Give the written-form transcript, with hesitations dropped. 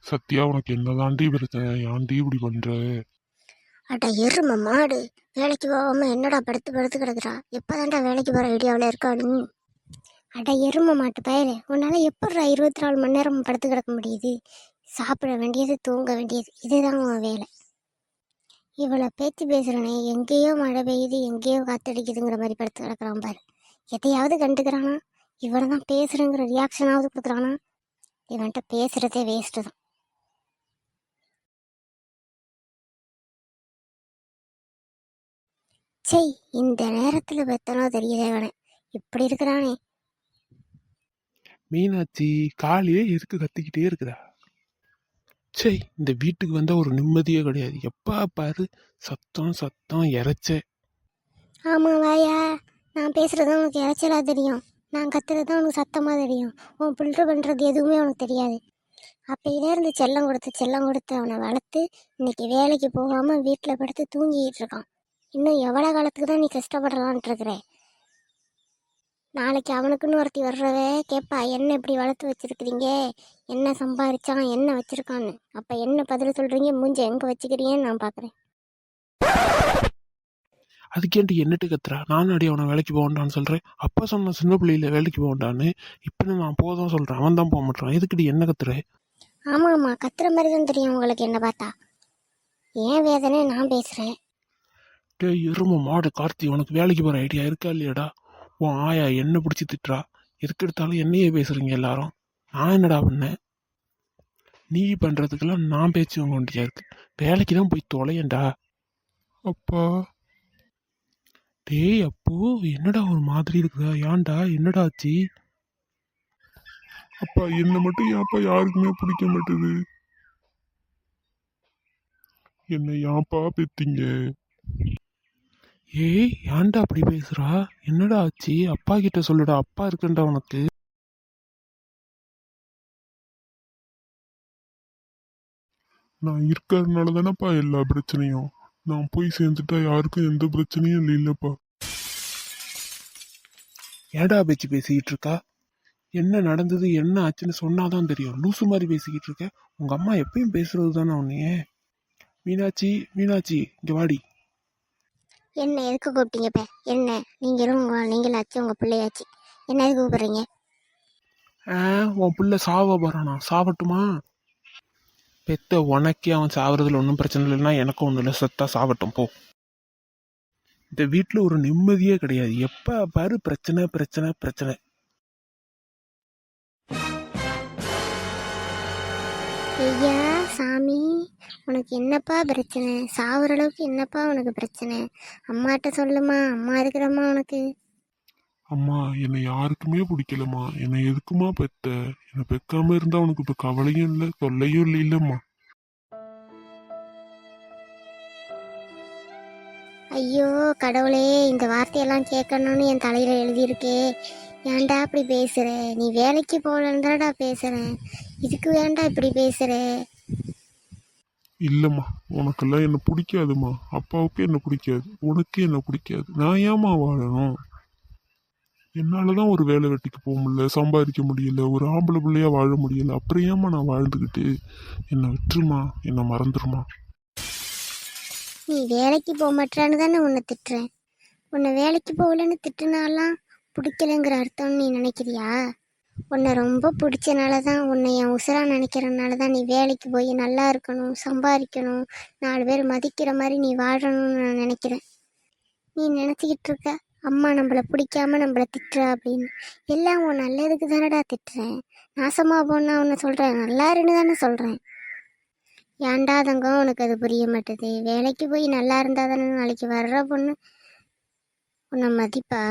சத்யா, உனக்கு என்னதாண்டி பிரச்சனை? ஏன்டி இப்படி பண்ற? அட எருமை மாடு, வேலைக்கு போகாம என்னடா படுத்து படுத்து கிடக்குறா? எப்போதான்டா வேலைக்கு போகிற ஐடியாவில் இருக்கா நீ? அட எருமை மாட்டு பயலே, உன்னால் எப்பட்றா 24 மணி நேரம் படுத்து கிடக்க முடியுது? சாப்பிட வேண்டியது, தூங்க வேண்டியது, இதுதான் உன் வேலை. இவ்வளோ பேச்சு பேசுகிறனே, எங்கேயோ மழை பெய்யுது, எங்கேயோ காத்தடிக்குதுங்கிற மாதிரி படுத்து கிடக்குறான் பாரு. எதையாவது கண்டுக்கிறானா? இவனை தான் பேசுகிறேங்கிற ரியாக்ஷனாவது கொடுக்குறானா? இவன்கிட்ட பேசுகிறதே வேஸ்ட்டு தான். சரி, இந்த நேரத்தில் பெத்தனோ தெரியதே வேணே, இப்படி இருக்கிறானே. மீனாட்சி, காலையே எதுக்கு கத்திக்கிட்டே இருக்குதா? சரி, இந்த வீட்டுக்கு வந்தா ஒரு நிம்மதியே கிடையாது. எப்பா பாரு சத்தம் சத்தம் இறைச்ச. ஆமாம் வாயா, நான் பேசுகிறது தான் உனக்கு இறைச்சலாக தெரியும், நான் கத்துறது தான் உனக்கு சத்தமாக தெரியும். உன் பில்ட்ரு பண்ணுறது எதுவுமே உனக்கு தெரியாது. அப்பையிலேருந்து செல்லம் கொடுத்து அவனை வளர்த்து இன்னைக்கு வேலைக்கு போகாமல் வீட்டில் படுத்து தூங்கிக்கிட்டு இருக்கான். இன்னும் எவ்வளோ காலத்துக்கு தான் நீ கஷ்டப்படலான்ட்டு இருக்கிற? நாளைக்கு அவனுக்குன்னு ஒருத்தி வர்றவே கேட்பா, என்ன இப்படி வளர்த்து வச்சிருக்கிறீங்க, என்ன சம்பாதிச்சான், என்ன வச்சிருக்கான்னு. அப்போ என்ன பதில் சொல்கிறீங்க? மூஞ்ச எங்கே வச்சுக்கிறீங்கன்னு நான் பார்க்குறேன். அதுக்கேன்ட்டு என்னட்டு கத்துறா? நானும் அடி அவனை வேலைக்கு போகண்டான்னு சொல்கிறேன். அப்பா சொன்ன சின்ன பிள்ளையில வேலைக்கு போகண்டான்னு. இப்போ நான் போதான் சொல்கிறேன், அவன் தான் போக மாட்டான். எதுக்குடி என்ன கத்துற? ஆமாம்மா, கத்துற மாதிரி தான் தெரியும் உங்களுக்கு என்ன பார்த்தா. ஏன் வேதனை நான் பேசுகிறேன். டே எருமை மாடு கார்த்தி, உனக்கு வேலைக்கு போகிற ஐடியா இருக்கா இல்லையாடா? உன் ஆயா என்ன பிடிச்சி திட்டுறா. எதுக்கு எடுத்தாலும் என்னையே பேசுறீங்க எல்லாரும். நான் என்னடா பண்ணேன்? நீ பண்ணுறதுக்கெல்லாம் நான் பேச்சு வாங்க வேண்டியா இருக்கு. வேலைக்கு தான் போய் தொலையண்டா. அப்பா, டேய் அப்போ என்னடா ஒரு மாதிரி இருக்குதா? ஏன்டா, என்னடா ஆச்சு? அப்பா, என்ன மட்டும் ஏன்ப்பா யாருக்குமே பிடிக்க மாட்டுது? என்ன ஏன்ப்பா பெத்தீங்க? ஏய், ஏன்டா அப்படி பேசுறா? என்னடா ஆச்சு? அப்பா கிட்ட சொல்லுடா, அப்பா இருக்குண்டா உனக்கு. நான் இருக்கிறதுனால தானேப்பா எல்லா பிரச்சனையும். நான் போய் சேர்ந்துட்டா யாருக்கும் எந்த பிரச்சனையும் இல்லைல்லப்பா. ஏடா பேச்சு பேசிக்கிட்டு இருக்கா? என்ன நடந்தது, என்ன ஆச்சுன்னு சொன்னாதான் தெரியும். லூசு மாதிரி பேசிக்கிட்டு இருக்க. உங்க அம்மா எப்பயும் பேசுறது தானே உன்னையே. மீனாட்சி, மீனாட்சி, இங்க வாடி. என்ன எதுக்கு கூப்பிட்டீங்க? இப்போ என்ன நீங்களும் நீங்களாச்சு உங்கள் பிள்ளையாச்சு, என்ன எதுக்கு கூப்பிட்றீங்க? உன் பிள்ளை சாவ போறானா? சாவட்டுமா? பெத்த உனக்கே அவன் சாவறதுல ஒன்றும் பிரச்சனை இல்லைன்னா எனக்கும் ஒன்றும் இல்லை. சத்தா சாவட்டும் போ. இந்த வீட்டில் ஒரு நிம்மதியே கிடையாது. எப்ப பாரு பிரச்சனை பிரச்சனை பிரச்சனை. ஐயா சாமி, உனக்கு என்னப்பா பிரச்சனை? சாவுற அளவுக்கு என்னப்பா உனக்கு பிரச்சனை? அம்மாட்ட சொல்லுமா, அம்மா இருக்கிறம்மா உனக்கு. அம்மா, என்னை யாருக்குமே பிடிக்கலம்மா. என்னை எதுக்குமா பெத்த? என்னை பெக்காம இருந்தா உனக்கு இப்ப கவலையும் இல்லை, தொல்லையும் இல்லை. இல்லம்மா. ஐயோ கடவுளே, இந்த வார்த்தையெல்லாம் கேட்கணும்னு என் தலையில எழுதியிருக்கே. ஏன்டா இப்படி பேசுற? நீ வேலைக்கு போகலன்னு தானடா பேசுறேன், இதுக்கு வேண்டா இப்படி பேசுற? இல்லம்மா, உனக்கெல்லாம் என்ன பிடிக்காதுமா. அப்பாவுக்கு என்ன பிடிக்காது, உனக்கு என்ன பிடிக்காது. நான் ஏமா வாழணும்? என்னாலதான் ஒரு வேலை வெட்டிக்கு போக முடியல, சம்பாதிக்க முடியல, ஒரு ஆம்பளை பிள்ளையா வாழ முடியல. அப்புறம் ஏமா நான் வாழ்ந்துக்கிட்டு? என்னை விட்டுருமா, என்னை மறந்துருமா. நீ வேலைக்கு போக மாட்டான்னு தானே உன்னை திட்டுறேன். உன்னை வேலைக்கு போகலன்னு திட்டுனாலாம் பிடிக்கலைங்கிற அர்த்தம்னு நீ நினைக்கிறியா? உன்னை ரொம்ப பிடிச்சனால தான், உன்னை என் உசுரா நினைக்கிறனால தான் நீ வேலைக்கு போய் நல்லா இருக்கணும், சம்பாதிக்கணும், 4 பேர் மதிக்கிற மாதிரி நீ வாழணும்னு நான் நினைக்கிறேன். நீ நினச்சிக்கிட்டு இருக்க அம்மா நம்மளை பிடிக்காம நம்மளை திட்டுற அப்படின்னு. எல்லாம் உன் நல்லதுக்கு தானடா திட்டுறேன். நாசமாக போனா உன்னை சொல்கிறேன், நல்லா இருன்னு தானே சொல்கிறேன். ஏன்டா தங்கம் உனக்கு அது புரிய மாட்டேது? வேலைக்கு போய் நல்லா இருந்தால் தானே நாளைக்கு வர்ற பொண்ணு உன்னை மதிப்பா?